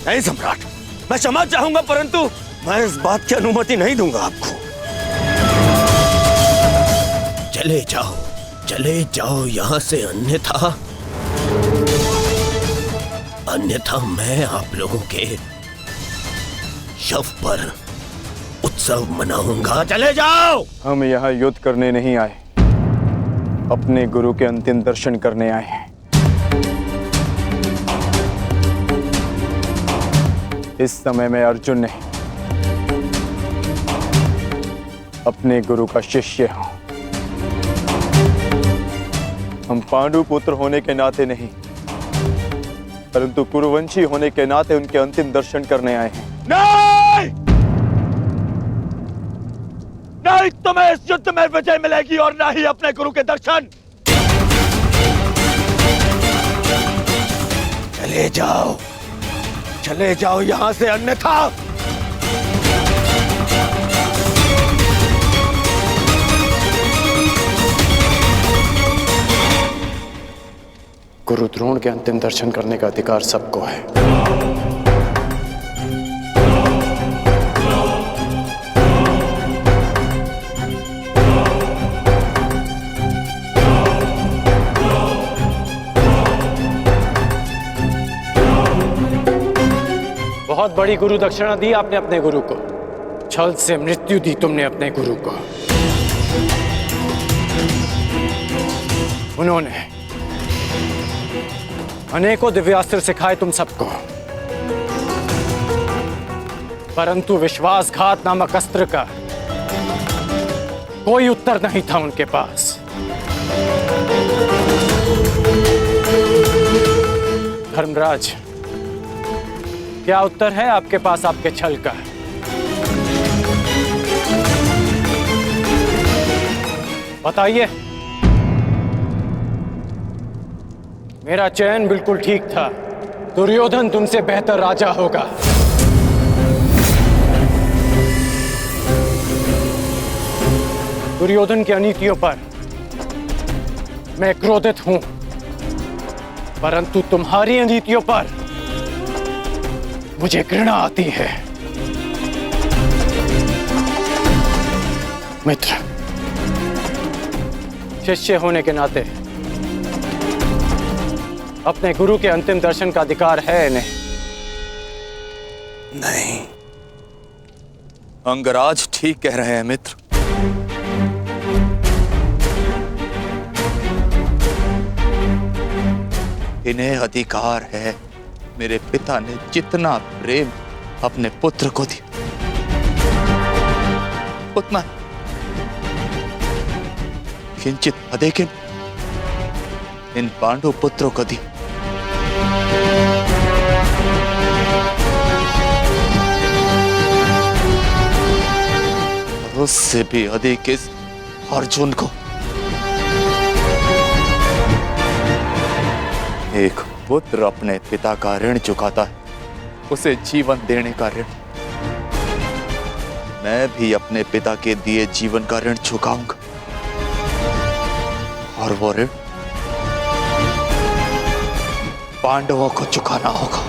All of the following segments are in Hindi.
नहीं सम्राट, मैं क्षमा चाहूंगा, परंतु मैं इस बात की अनुमति नहीं दूंगा आपको। चले जाओ यहाँ से, अन्यथा मैं आप लोगों के शव पर उत्सव मनाऊंगा। चले जाओ। हम यहाँ युद्ध करने नहीं आए, अपने गुरु के अंतिम दर्शन करने आए हैं। इस समय मैं अर्जुन नहीं, अपने गुरु का शिष्य हूं। हम पांडु पुत्र होने के नाते नहीं, परंतु कुरुवंशी होने के नाते उनके अंतिम दर्शन करने आए हैं। नहीं, नहीं तुम्हें इस युद्ध में विजय मिलेगी और ना ही अपने गुरु के दर्शन। चले जाओ यहां से, अन्यथा गुरु द्रोण के अंतिम दर्शन करने का अधिकार सबको है। बहुत बड़ी गुरु दक्षिणा दी आपने अपने गुरु को, छल से मृत्यु दी तुमने अपने गुरु को। उन्होंने अनेकों दिव्यास्त्र सिखाए तुम सबको, परंतु विश्वासघात नामक अस्त्र का कोई उत्तर नहीं था उनके पास। धर्मराज, क्या उत्तर है आपके पास आपके छल का? बताइए। मेरा चयन बिल्कुल ठीक था, दुर्योधन तुमसे बेहतर राजा होगा। दुर्योधन की अनीतियों पर मैं क्रोधित हूं, परंतु तुम्हारी अनीतियों पर मुझे घृणा आती है। मित्र, शिष्य होने के नाते अपने गुरु के अंतिम दर्शन का अधिकार है इन्हें? नहीं, अंगराज ठीक कह रहे हैं मित्र। इन्हें अधिकार है। मेरे पिता ने जितना प्रेम अपने पुत्र को दिया, उतना किंचित अधिक इन पांडु पुत्रों को दिया। उससे भी अधिक इस अर्जुन को। एक पुत्र अपने पिता का ऋण चुकाता है, उसे जीवन देने का ऋण। मैं भी अपने पिता के दिए जीवन का ऋण चुकाऊंगा, और वो ऋण पांडवों को चुकाना होगा।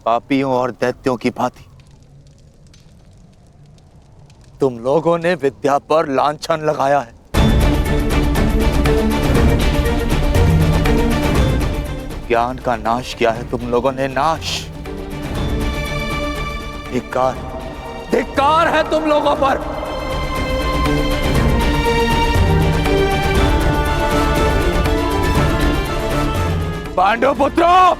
पापियों और दैत्यों की भांति तुम लोगों ने विद्या पर लांछन लगाया है। ज्ञान का नाश किया है तुम लोगों ने, नाश। धिक्कार, धिक्कार है तुम लोगों पर। पांडव पुत्रों,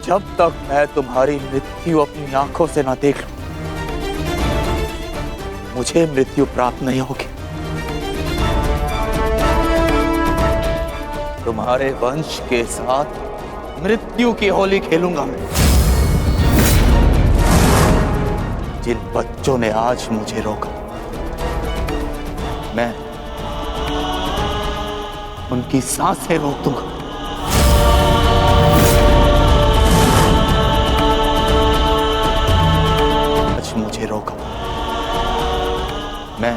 जब तक मैं तुम्हारी मृत्यु अपनी आंखों से ना देख लूं, मुझे मृत्यु प्राप्त नहीं होगी। तुम्हारे वंश के साथ मृत्यु की होली खेलूंगा मैं। जिन बच्चों ने आज मुझे रोका, मैं उनकी सांसें रोक दूंगा। आज मुझे रोका, मैं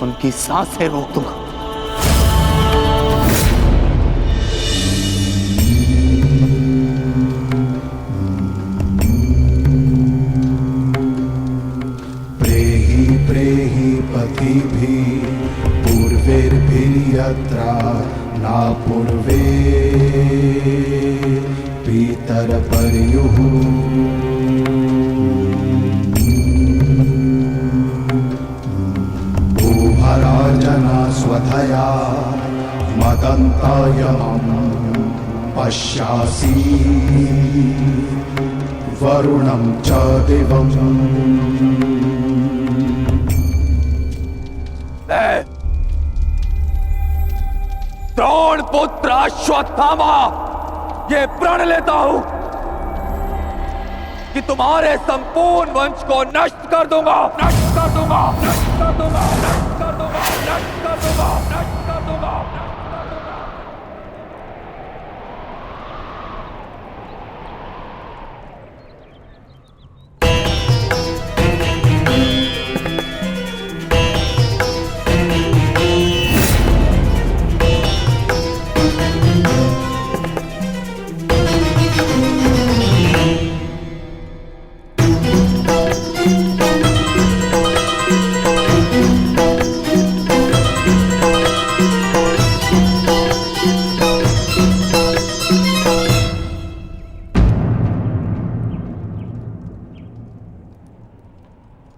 उनकी सांसें रोक दूंगा। पतिभि पूर्वैर्भिर्यत्रा न पूर्वे पितरपर्युः भूभराजना स्वधया मदन्तायमं पश्यासि वरुणं च दिवम्। द्रोण पुत्र अश्वत्थामा ये प्रण लेता हूं कि तुम्हारे संपूर्ण वंश को नष्ट कर दूंगा, नष्ट कर दूंगा, नष्ट कर दूंगा, नष्ट कर दूंगा, नष्ट कर दूंगा, नष्ट कर दूंगा।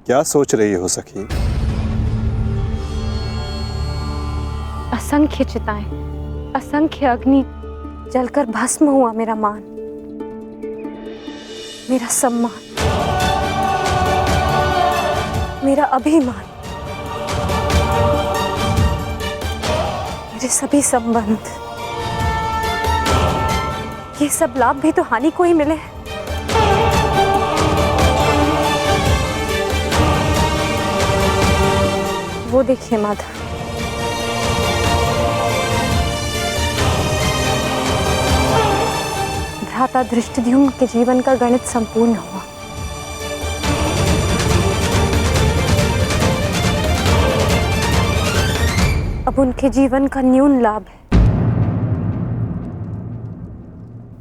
क्या सोच रही हो सखी? असंख्य चिताएं, असंख्य अग्नि जलकर भस्म हुआ मेरा मान, मेरा सम्मान, मेरा अभिमान, मेरे सभी संबंध, ये सब लाभ भी तो हानि को ही मिले हैं। वो देखिए माधव, भ्राता धृष्टद्युम्न के जीवन का गणित संपूर्ण हुआ। अब उनके जीवन का न्यून लाभ है।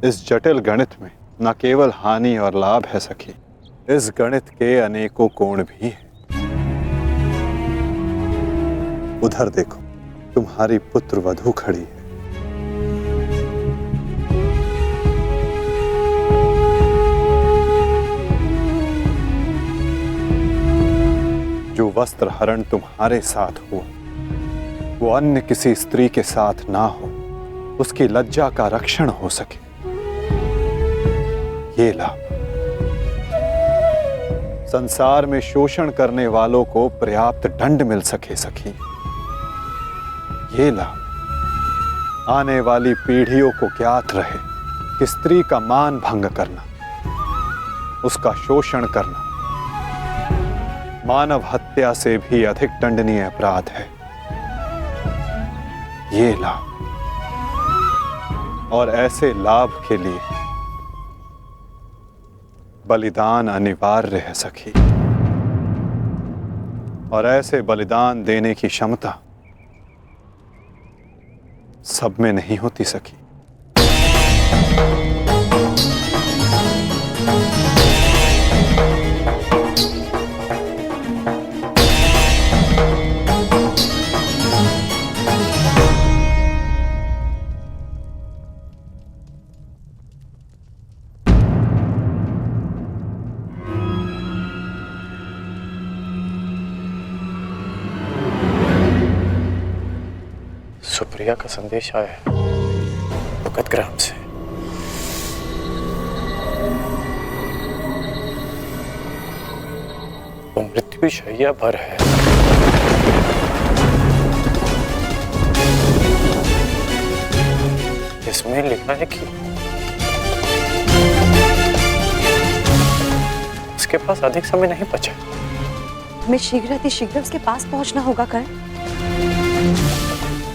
इस जटिल गणित में न केवल हानि और लाभ है सखी, इस गणित के अनेकों कोण भी हैं। उधर देखो, तुम्हारी पुत्र वधू खड़ी है। जो वस्त्र हरण तुम्हारे साथ हुआ वो अन्य किसी स्त्री के साथ ना हो, उसकी लज्जा का रक्षण हो सके, ये लाभ। संसार में शोषण करने वालों को पर्याप्त दंड मिल सके सखी, ये लाभ। आने वाली पीढ़ियों को ज्ञात रहे कि स्त्री का मान भंग करना, उसका शोषण करना मानव हत्या से भी अधिक दंडनीय अपराध है, ये लाभ। और ऐसे लाभ के लिए बलिदान अनिवार्य है सखी, और ऐसे बलिदान देने की क्षमता सब में नहीं होती सखी। सुप्रिया का संदेश आया है भगत ग्राम से। वो मृत्यु शैया पर है। इसमें लिखा है कि उसके पास अधिक समय नहीं बचा। हमें शीघ्र उसके पास पहुंचना होगा कर्ण।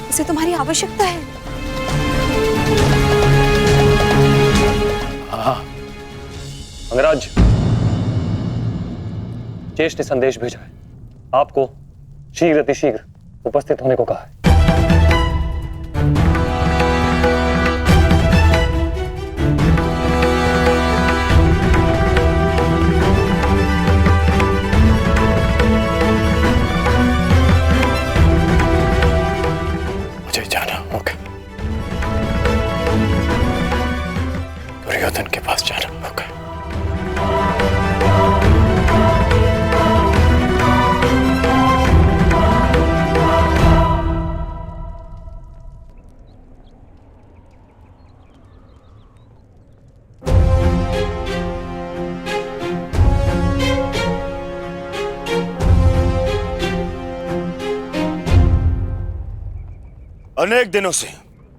उसे तुम्हारी आवश्यकता है। हाँ अंगराज, ज्येष्ठ ने संदेश भेजा है, आपको शीघ्र उपस्थित होने को कहा है। मुझे जाना होगा, दुर्योधन के पास जाना होगा। अनेक दिनों से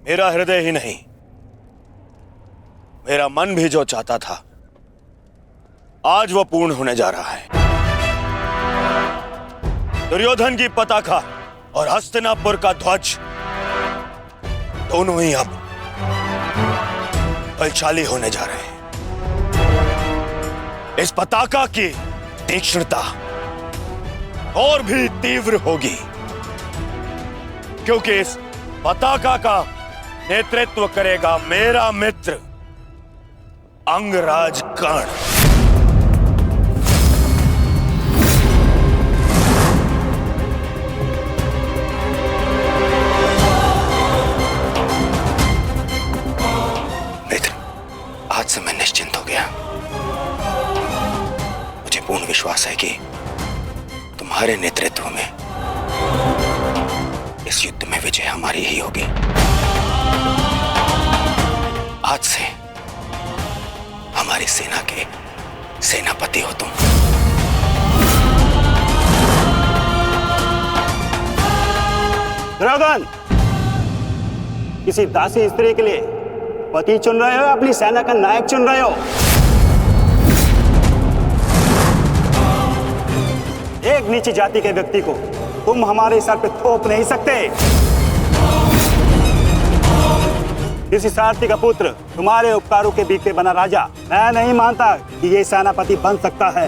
मेरा हृदय ही नहीं, मेरा मन भी जो चाहता था, आज वो पूर्ण होने जा रहा है। दुर्योधन की पताका और हस्तिनापुर का ध्वज दोनों ही अब बलशाली होने जा रहे हैं। इस पताका की तीक्ष्णता और भी तीव्र होगी, क्योंकि इस पताका का नेतृत्व करेगा मेरा मित्र अंगराज कर्ण। मित्र, आज से मैं निश्चिंत हो गया। मुझे पूर्ण विश्वास है कि तुम्हारे नेतृत्व में इस युद्ध में विजय हमारी ही होगी। आज से हमारी सेना के सेनापति हो तुम। दुर्योधन, किसी दासी स्त्री के लिए पति चुन रहे हो, अपनी सेना का नायक चुन रहे हो? एक नीची जाति के व्यक्ति को तुम हमारे सर पे थोप नहीं सकते। किसी सारथी का पुत्र तुम्हारे उपकारों के बीते बना राजा मैं नहीं मानता कि ये सेनापति बन सकता है,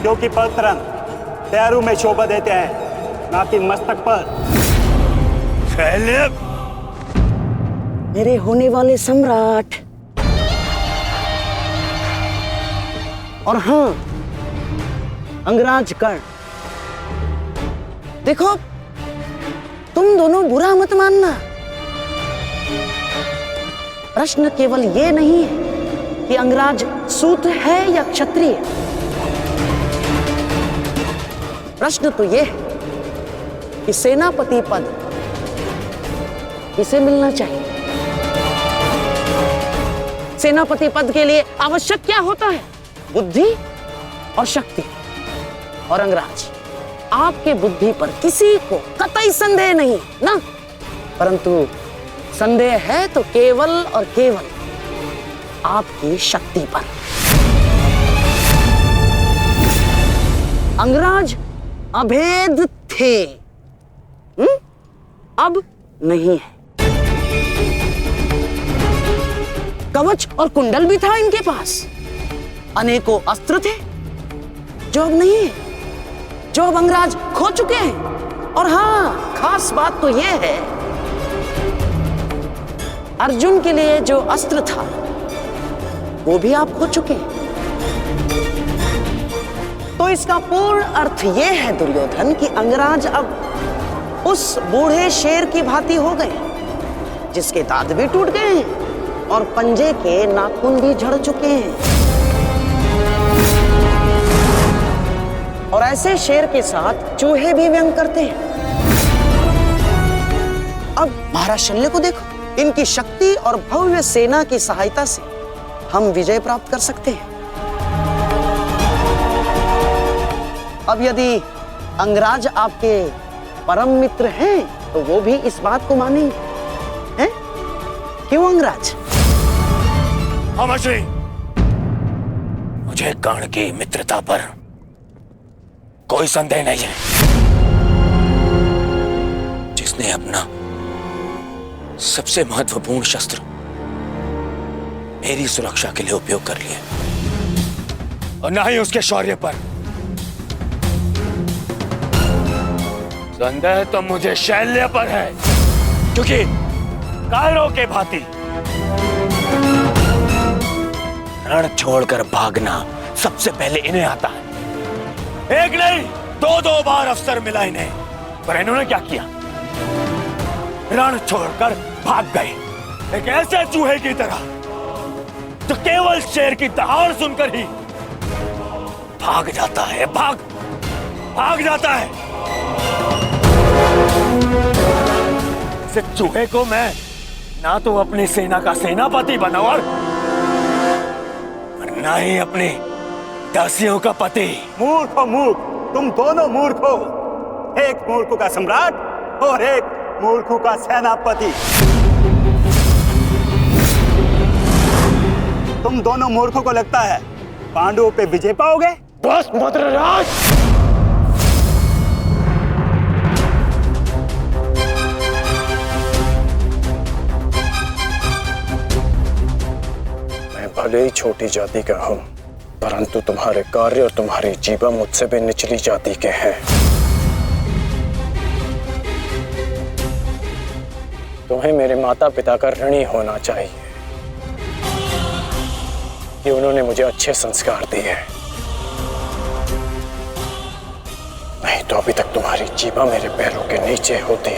क्योंकि पलतरन पैरों में शोभा देते हैं, ना कि मस्तक पर। मेरे होने वाले सम्राट, और हाँ अंगराज कर्ण, देखो तुम दोनों बुरा मत मानना। प्रश्न केवल ये नहीं है कि अंगराज सूत्र है या क्षत्रिय। प्रश्न तो ये है कि सेनापति पद किसे मिलना चाहिए। सेनापति पद के लिए आवश्यक क्या होता है? बुद्धि और शक्ति। और अंगराज, आपके बुद्धि पर किसी को कतई संदेह नहीं ना, परंतु संदेह है तो केवल और केवल आपकी शक्ति पर। अंगराज अभेद थे, अब नहीं है। कवच और कुंडल भी था इनके पास, अनेकों अस्त्र थे जो अब नहीं है, जो अब अंगराज खो चुके हैं। और हाँ, खास बात तो यह है, अर्जुन के लिए जो अस्त्र था वो भी आप खो चुके हैं। तो इसका पूर्ण अर्थ यह है दुर्योधन कि अंगराज अब उस बूढ़े शेर की भांति हो गए, जिसके दांत भी टूट गए हैं और पंजे के नाखून भी झड़ चुके हैं। और ऐसे शेर के साथ चूहे भी व्यंग करते हैं। अब महाराज शल्य को देखो, इनकी शक्ति और भव्य सेना की सहायता से हम विजय प्राप्त कर सकते हैं। अब यदि अंगराज आपके परम मित्र हैं तो वो भी इस बात को मानेंगे, हैं? क्यों अंगराज? हम अश्री, मुझे कर्ण की मित्रता पर कोई संदेह नहीं है। जिसने अपना सबसे महत्वपूर्ण शस्त्र मेरी सुरक्षा के लिए उपयोग कर लिया, और ना ही उसके शौर्य पर। संदेह तो मुझे शैल्य पर है, क्योंकि कायरों के भांति रण छोड़कर भागना सबसे पहले इन्हें आता है। एक नहीं, दो बार अवसर मिला इन्हें, पर इन्होंने क्या किया? रण छोड़कर भाग गए, एक ऐसे चूहे की तरह जो केवल शेर की दहाड़ सुनकर ही भाग जाता है। भाग जाता है। इस चूहे को मैं ना तो अपनी सेना का सेनापति बनाऊं और ना ही अपनी दासियों का पति। मूर्ख हो मूर्ख, तुम दोनों मूर्ख हो। एक मूर्ख का सम्राट और एक मूर्ख का सेनापति। तुम दोनों मूर्खों को लगता है पांडवों पे विजय पाओगे? बस मद्रराज, मैं भले ही छोटी जाति का हूं, परंतु तुम्हारे कार्य और तुम्हारी जीवा मुझसे भी निचली जाति के हैं। तुम्हें मेरे माता पिता का ऋणी होना चाहिए कि उन्होंने मुझे अच्छे संस्कार दिए, नहीं तो अभी तक तुम्हारी जीवा मेरे पैरों के नीचे होती।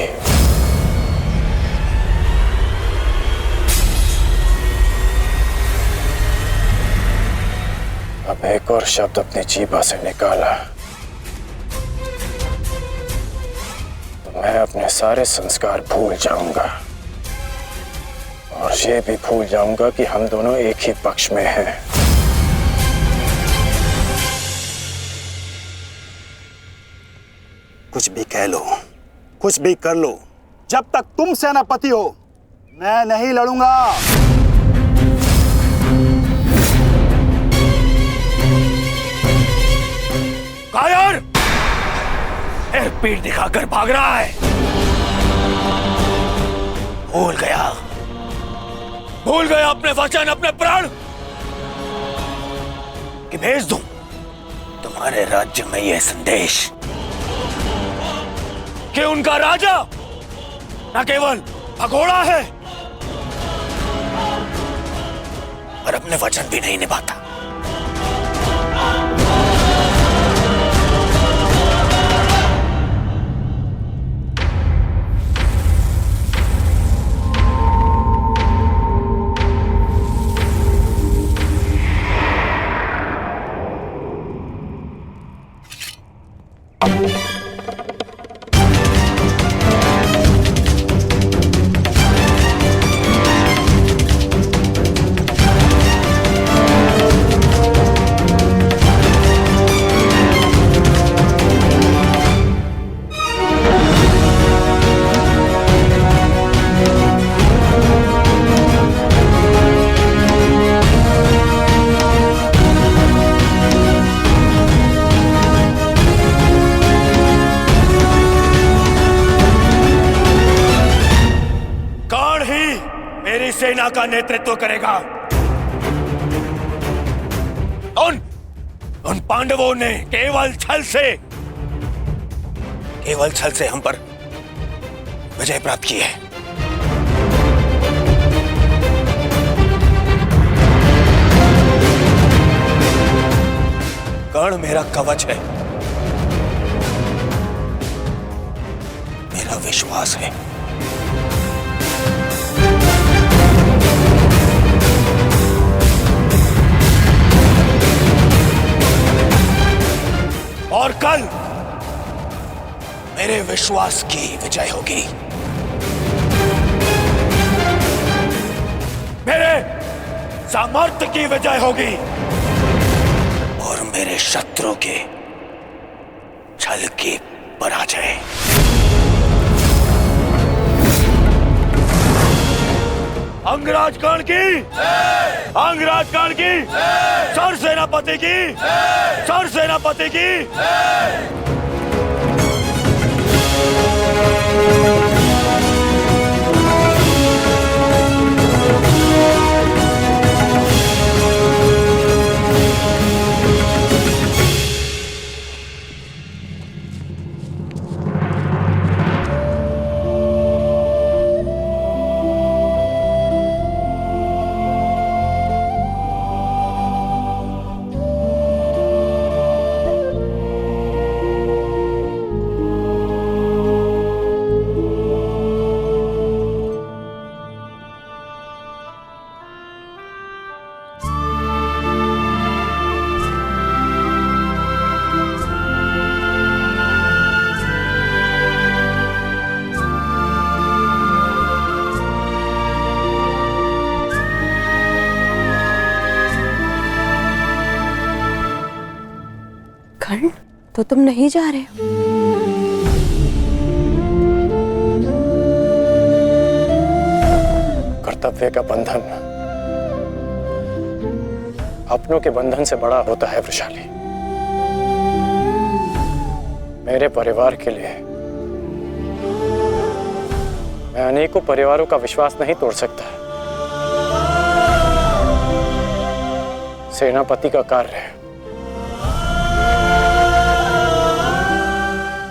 अब एक और शब्द अपनी जीवा से निकाला तो मैं अपने सारे संस्कार भूल जाऊंगा, और ये भी भूल जाऊंगा कि हम दोनों एक ही पक्ष में हैं। कुछ भी कह लो, कुछ भी कर लो, जब तक तुम सेनापति हो मैं नहीं लड़ूंगा। कायर! फिर पीठ दिखाकर भाग रहा है। भूल गया अपने वचन, अपने प्राण कि भेज दूं तुम्हारे राज्य में यह संदेश कि उनका राजा न केवल भगोड़ा है, पर अपने वचन भी नहीं निभाता। सेना का नेतृत्व करेगा। उन पांडवों ने केवल छल से हम पर विजय प्राप्त की है। कर्ण मेरा कवच है, मेरा विश्वास है। और कल मेरे विश्वास की विजय होगी, मेरे सामर्थ्य की विजय होगी और मेरे शत्रु के छल की पराजय। अंगराज कर्ण की, अंगराज कर्ण की, सर सेनापति की, सर सेनापति की। कर्ण, तो तुम नहीं जा रहे हो? कर्तव्य का बंधन अपनों के बंधन से बड़ा होता है वृषाली। मेरे परिवार के लिए मैं अनेकों परिवारों का विश्वास नहीं तोड़ सकता। सेनापति का कार्य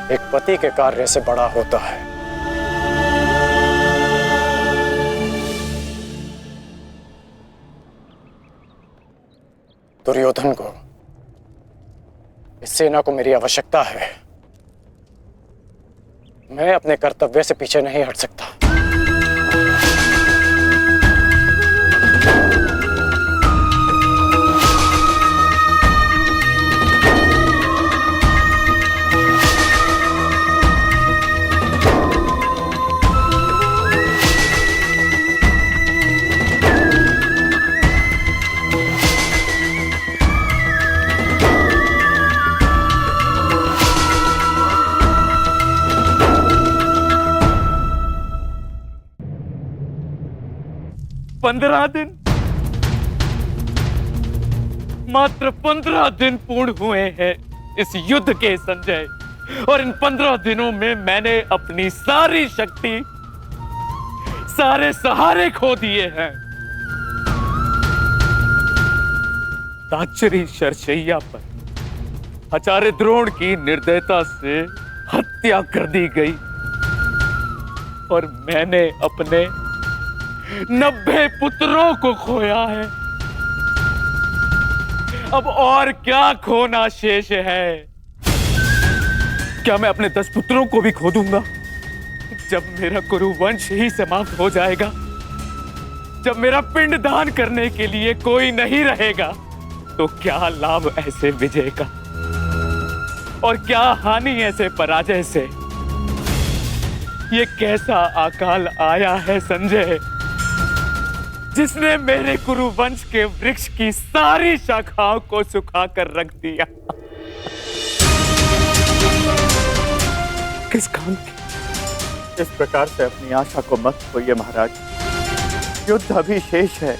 एक पति के कार्य से बड़ा होता है। दुर्योधन को, इस सेना को मेरी आवश्यकता है। मैं अपने कर्तव्य से पीछे नहीं हट सकता। मात्र 15 दिन पूर्ण हुए हैं इस युद्ध के संजय, और इन 15 दिनों में मैंने अपनी सारी शक्ति, सारे सहारे खो दिए हैं। ताचरी शरशैया पर आचार्य द्रोण की निर्दयता से हत्या कर दी गई, और मैंने अपने 90 पुत्रों को खोया है। अब और क्या खोना शेष है? क्या मैं अपने 10 पुत्रों को भी खो दूंगा? जब मेरा कुरुवंश ही समाप्त हो जाएगा, जब मेरा पिंड दान करने के लिए कोई नहीं रहेगा, तो क्या लाभ ऐसे विजय का, और क्या हानि ऐसे पराजय से? ये कैसा अकाल आया है संजय, जिसने मेरे कुरुवंश के वृक्ष की सारी शाखाओं को सुखा कर रख दिया। किस काम की? इस प्रकार से अपनी आशा को मत खोइए महाराज। युद्ध अभी शेष है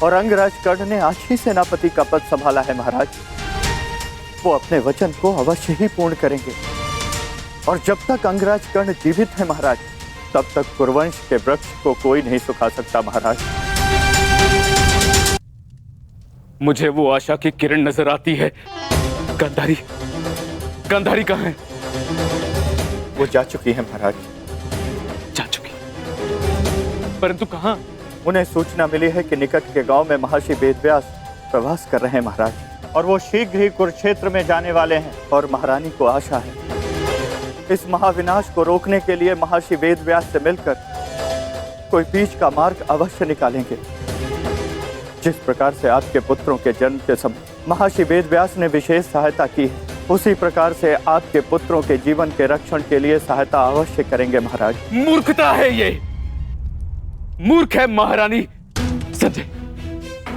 और अंगराज कर्ण ने आज ही सेनापति का पद संभाला है महाराज। वो अपने वचन को अवश्य ही पूर्ण करेंगे, और जब तक अंगराज कर्ण जीवित है महाराज, तब तक कुरुवंश के वृक्ष को कोई नहीं सुखा सकता महाराज। मुझे वो आशा की किरण नजर आती है। गांधारी, गांधारी कहाँ है? वो जा चुकी है महाराज। जा चुकी? परंतु कहाँ? उन्हें सूचना मिली है कि निकट के गांव में महर्षि वेदव्यास प्रवास कर रहे हैं महाराज, और वो शीघ्र ही कुरुक्षेत्र में जाने वाले हैं। और महारानी को आशा है इस महाविनाश को रोकने के लिए महर्षि वेदव्यास से मिलकर कोई बीच का मार्ग अवश्य निकालेंगे। जिस प्रकार से आपके पुत्रों के जन्म के समय महर्षि वेदव्यास ने विशेष सहायता की है, उसी प्रकार से आपके पुत्रों के जीवन के रक्षण के लिए सहायता अवश्य करेंगे महाराज। मूर्खता है ये, मूर्ख है महारानी। संजय,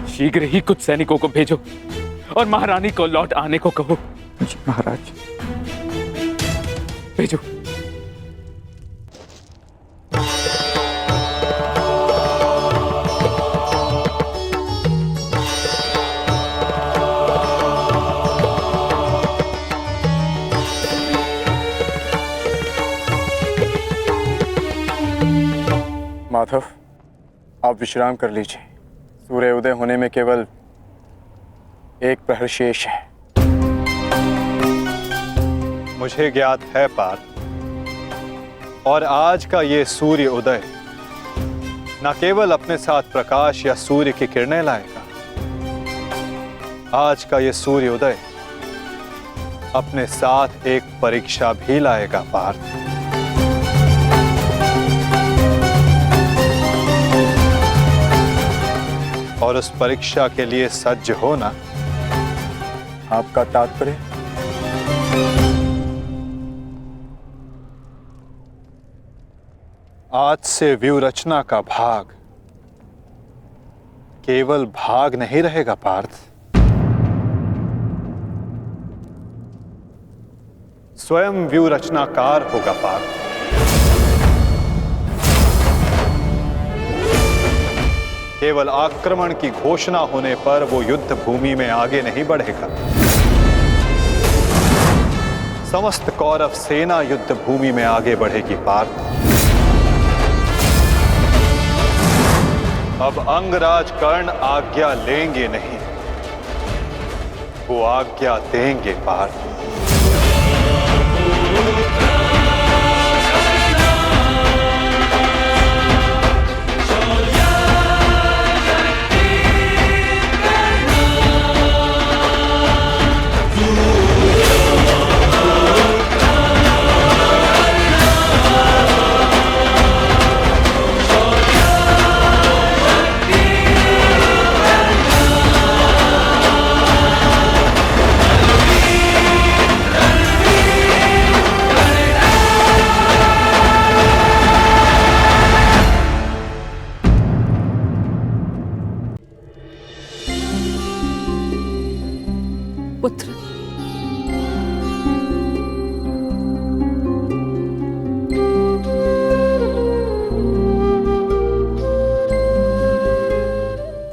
शीघ्र ही कुछ सैनिकों को भेजो और महारानी को लौट आने को कहो। महाराज भेजो। आप विश्राम कर लीजिए। सूर्य उदय होने में केवल एक प्रहर शेष है। मुझे ज्ञात है पार्थ, और आज का ये सूर्य उदय न केवल अपने साथ प्रकाश या सूर्य की किरणें लाएगा, आज का ये सूर्य उदय अपने साथ एक परीक्षा भी लाएगा पार्थ। और उस परीक्षा के लिए सज्ज होना। आपका तात्पर्य? आज से व्यूह का भाग केवल भाग नहीं रहेगा पार्थ, स्वयं व्यूह रचनाकार होगा पार्थ। केवल आक्रमण की घोषणा होने पर वो युद्ध भूमि में आगे नहीं बढ़ेगा। समस्त कौरव सेना युद्ध भूमि में आगे बढ़ेगी पार्थ। अब अंगराज कर्ण आज्ञा लेंगे नहीं, वो आज्ञा देंगे पार्थ। पुत्र,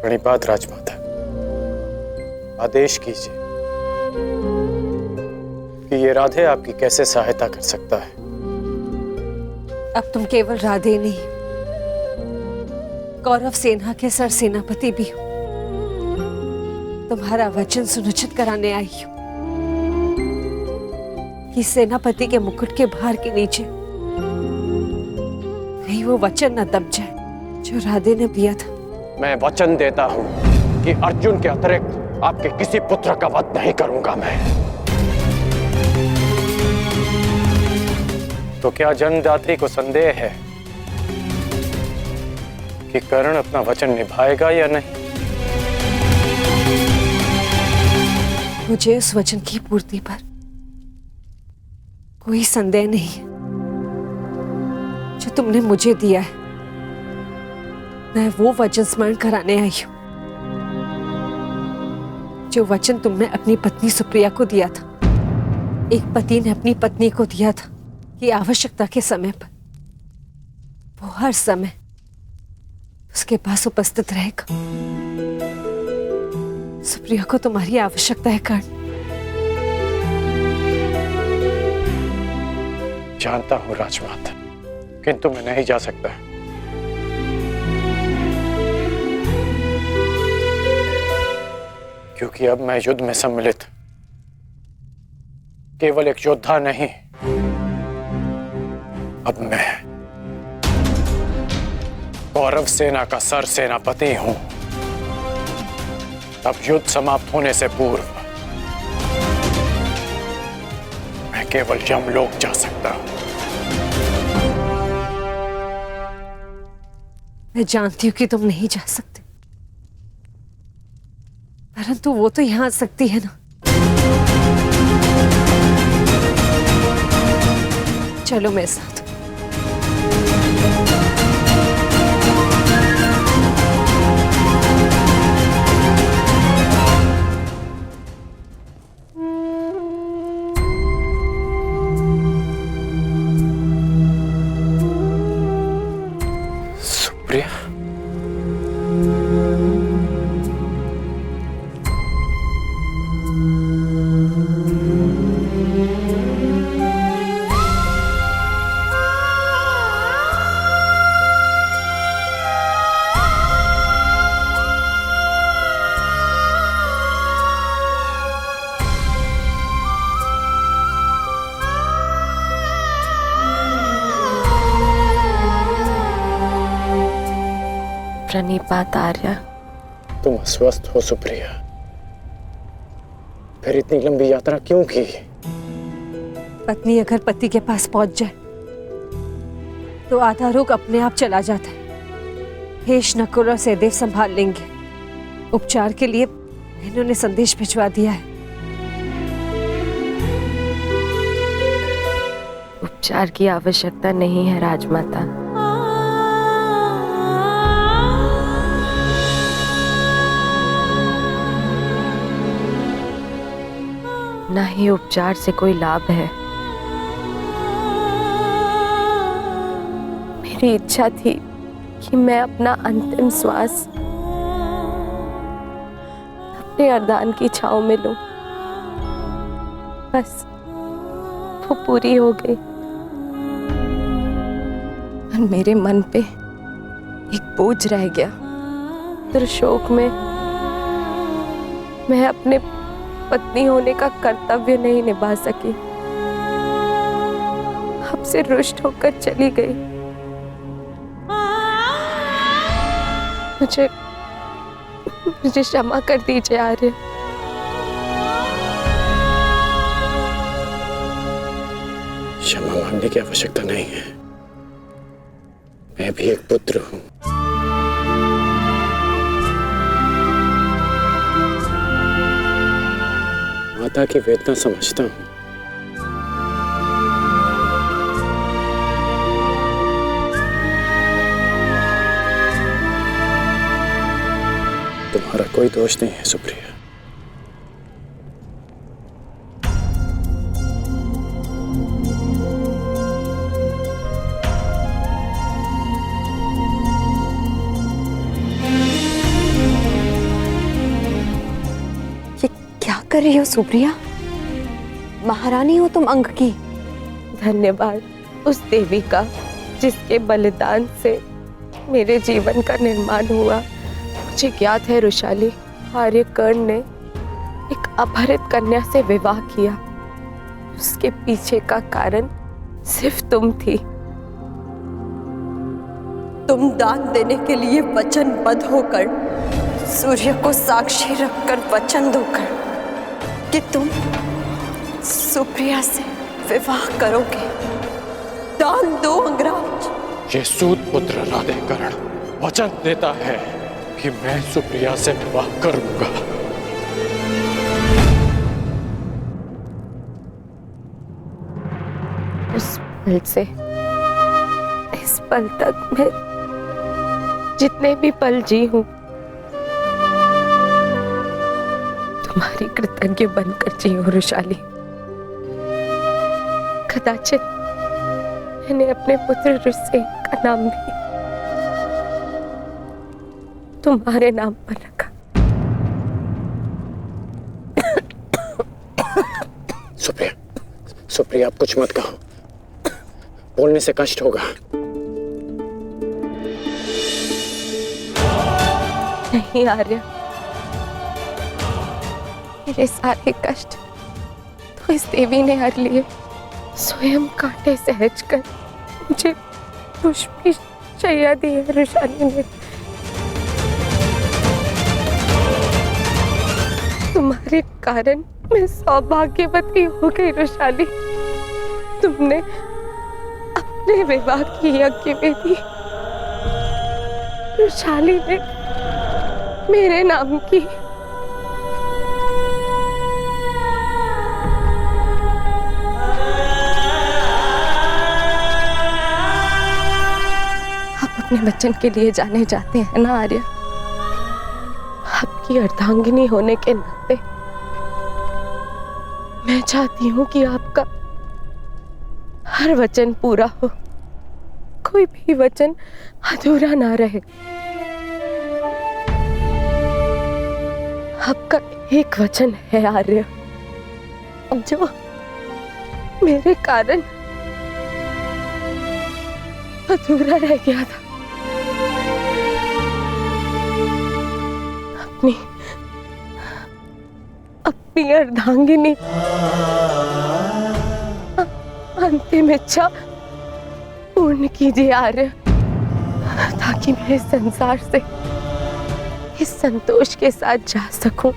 प्रणिपात राजमाता, आदेश कीजिए कि ये राधे आपकी कैसे सहायता कर सकता है। अब तुम केवल राधे नहीं, कौरव सेना के सरसेनापति भी हो। तुम्हारा वचन सुनिश्चित कराने आई हूं कि सेनापति के मुकुट के भार के नीचे कहीं वो वचन न दब जाए जो राधे ने दिया था। मैं वचन देता हूं कि अर्जुन के अतिरिक्त आपके किसी पुत्र का वध नहीं करूंगा मैं। तो क्या जन्मदात्री को संदेह है कि कर्ण अपना वचन निभाएगा या नहीं? मुझे उस वचन की पूर्ति पर कोई संदेह नहीं है जो तुमने मुझे दिया है। मैं वो वचन स्मरण कराने आई हूं जो वचन तुमने अपनी पत्नी सुप्रिया को दिया था। एक पति ने अपनी पत्नी को दिया था कि आवश्यकता के समय पर वो हर समय उसके पास उपस्थित रहेगा। सुप्रिया को तुम्हारी आवश्यकता है कर्ण। जानता हूं राजमाता, किंतु मैं नहीं जा सकता। क्योंकि अब मैं युद्ध में सम्मिलित केवल एक योद्धा नहीं, अब मैं कौरव सेना का सरसेनापति हूं। अब युद्ध समाप्त होने से पूर्व मैं केवल यमलोक जा सकता हूं। मैं जानती हूं कि तुम नहीं जा सकते, परंतु वो तो यहां आ सकती है ना। चलो मेरे साथ। सुप्रिया, प्रणिपात आर्य। तुम अस्वस्थ हो सुप्रिया, फिर इतनी लंबी यात्रा क्यों की? पत्नी अगर पति के पास पहुंच जाए तो आधा रोग अपने आप चला जाता है। हेश नकुल और सहदेव संभाल लेंगे। उपचार के लिए इन्होंने संदेश भिजवा दिया है। उपचार की आवश्यकता नहीं है राजमाता। न ही उपचार से कोई लाभ है। मेरी इच्छा थी कि मैं अपना अंतिम श्वास अपने अर्धांग की छांव में लूं। बस वो पूरी हो गई और मेरे मन पे एक बोझ रह गया। दुर्शोक में मैं अपने पत्नी होने का कर्तव्य नहीं निभा सकी, आपसे रुष्ट होकर चली गई। मुझे क्षमा कर दीजिए आर्य। क्षमा मांगने की आवश्यकता नहीं है। मैं भी एक पुत्र हूं। माता की वेदना समझता हूं। तुम्हारा कोई दोष नहीं है सुप्रिया। ये क्या कर रही हो सुप्रिया? महारानी हो तुम अंक की। धन्यवाद उस देवी का जिसके बलिदान से मेरे जीवन का निर्माण हुआ। मुझे ज्ञात है रुशाली, आर्यकर्ण ने एक अपहरित कन्या से विवाह किया। उसके पीछे का कारण सिर्फ तुम थी। तुम दान देने के लिए वचनबद्ध होकर, सूर्य को साक्षी रखकर वचन दोकर कि तुम सुप्रिया से विवाह करोगे। दान दो अंगराज। ये सूत पुत्र राधेकर्ण वचन देता है कि मैं सुप्रिया से विवाह करूंगा। उस पल से इस पल तक मैं जितने भी पल जी हूं तुम्हारी कृतज्ञ बनकर जी हूं रुशाली। कदाचित मैंने अपने पुत्र ऋषि का नाम भी तुम्हारे नाम पर रखा। सुप्रिया, सुप्रिया आप कुछ मत कहो, बोलने से कष्ट होगा। नहीं आर्य, मेरे सारे कष्ट तो इस देवी ने हर लिए। स्वयं कांटे सहज कर मुझे पुष्पी शैया दी है रुशाली ने। तुम्हारे कारण मैं सौभाग्यवती हो गई रुशाली। तुमने अपने विवाह की यज्ञ में दी। रुशाली ने मेरे नाम की। आप अपने बच्चन के लिए जाने जाते हैं ना आर्य? आपकी अर्धांगिनी होने के नाते मैं चाहती हूं कि आपका हर वचन पूरा हो, कोई भी वचन अधूरा ना रहे। आपका एक वचन है आर्य, जो मेरे कारण अधूरा रह गया था। अपनी अर्धांगिनी अंतिम इच्छा पूर्ण कीजिए आर्य, ताकि मैं इस संसार से इस संतोष के साथ जा सकूं।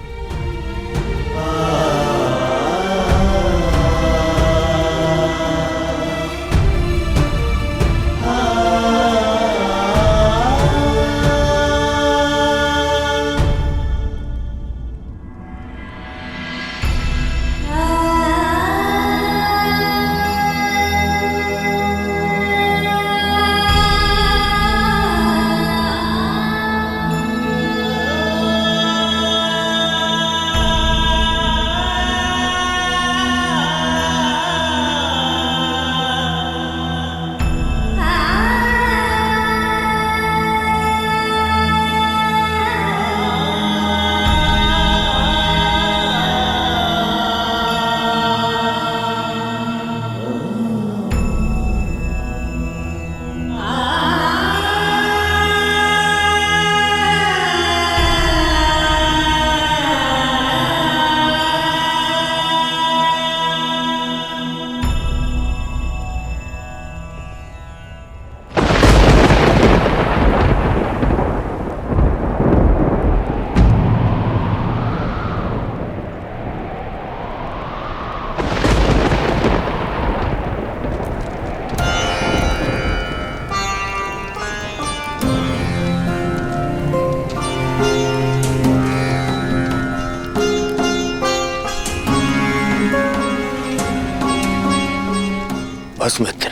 बस मित्र,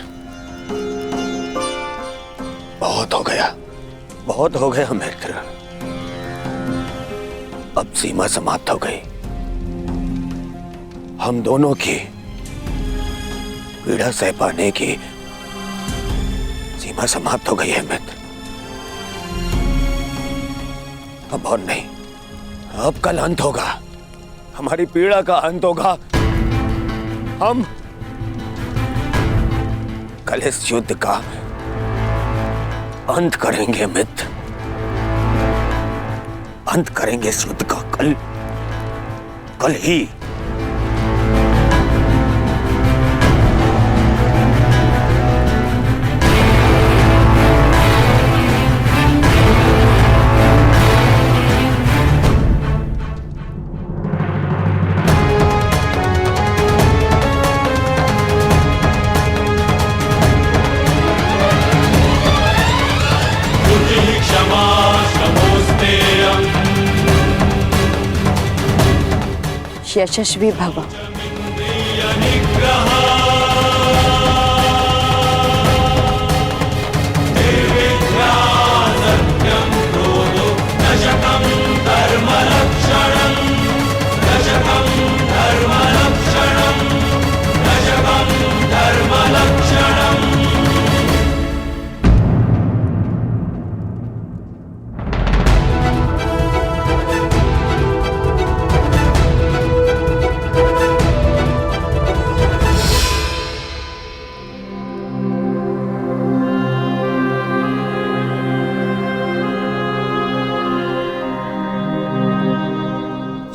बहुत हो गया मित्र। अब सीमा समाप्त हो गई। हम दोनों की पीड़ा सह पाने की सीमा समाप्त हो गई है मित्र। अब और नहीं, अब कल अंत होगा, हमारी पीड़ा का अंत होगा। हम कल इस युद्ध का अंत करेंगे मित्र, अंत करेंगे इस युद्ध का कल ही। यशस्वी भव।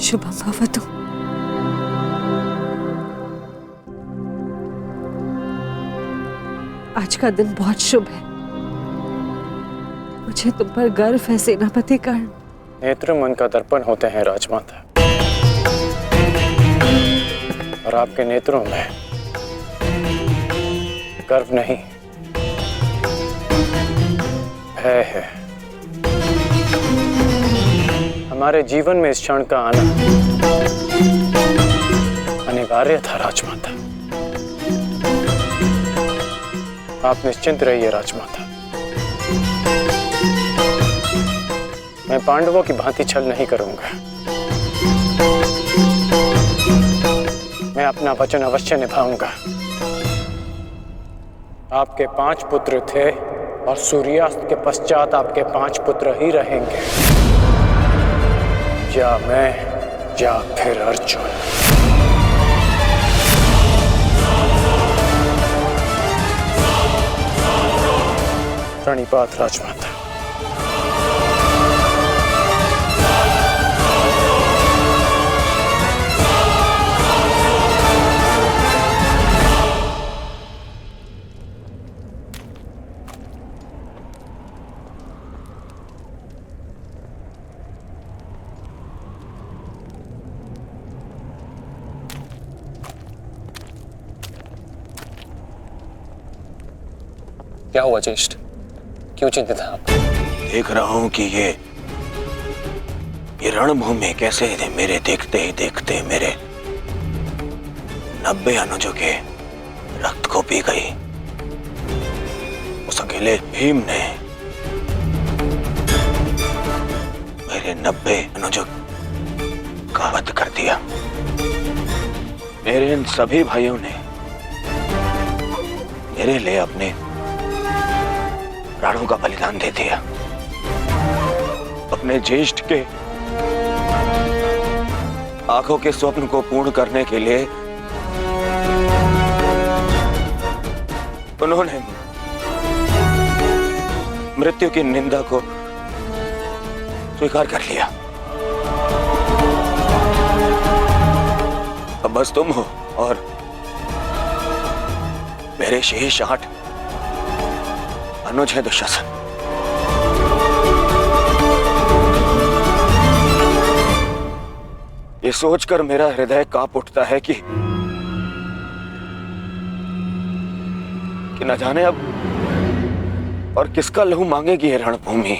शुभम भवतु। आज का दिन बहुत शुभ है। मुझे तुम पर गर्व है सेनापति कर्ण। नेत्र मन का दर्पण होते हैं राजमाता, और आपके नेत्रों में गर्व नहीं, भय है। हमारे जीवन में इस क्षण का आना अनिवार्य था राजमाता। आप निश्चिंत रहिए राजमाता, मैं पांडवों की भांति छल नहीं करूंगा। मैं अपना वचन अवश्य निभाऊंगा। आपके 5 पुत्र थे और सूर्यास्त के पश्चात आपके 5 पुत्र ही रहेंगे, या मैं या फिर अर्जुन। प्रणिपात राजमाता। क्या हुआ ज्येष्ठ, क्यों चिंतित हैं आप? देख रहा हूं कि ये रणभूमि कैसे मेरे देखते ही देखते मेरे 90 अनुजों के रक्त को पी गई। उस अकेले भीम ने मेरे 90 अनुजों का वध कर दिया। मेरे इन सभी भाइयों ने मेरे लिए अपने प्राणों का बलिदान दे दिया। अपने ज्येष्ठ के आंखों के स्वप्न को पूर्ण करने के लिए उन्होंने मृत्यु की निंदा को स्वीकार कर लिया। अब बस तुम हो और मेरे शेष 8 अनुज है दुशासन। ये सोचकर मेरा हृदय कांप उठता है कि न जाने अब और किसका लहू मांगेगी ये रणभूमि।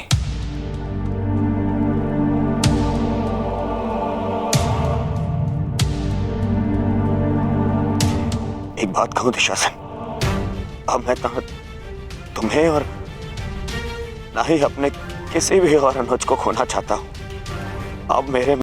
एक बात कहूं दुशासन, अब मैं कहां तुम्हें और ना ही अपने किसी भी और अनुज को खोना चाहता हूं। अब मेरे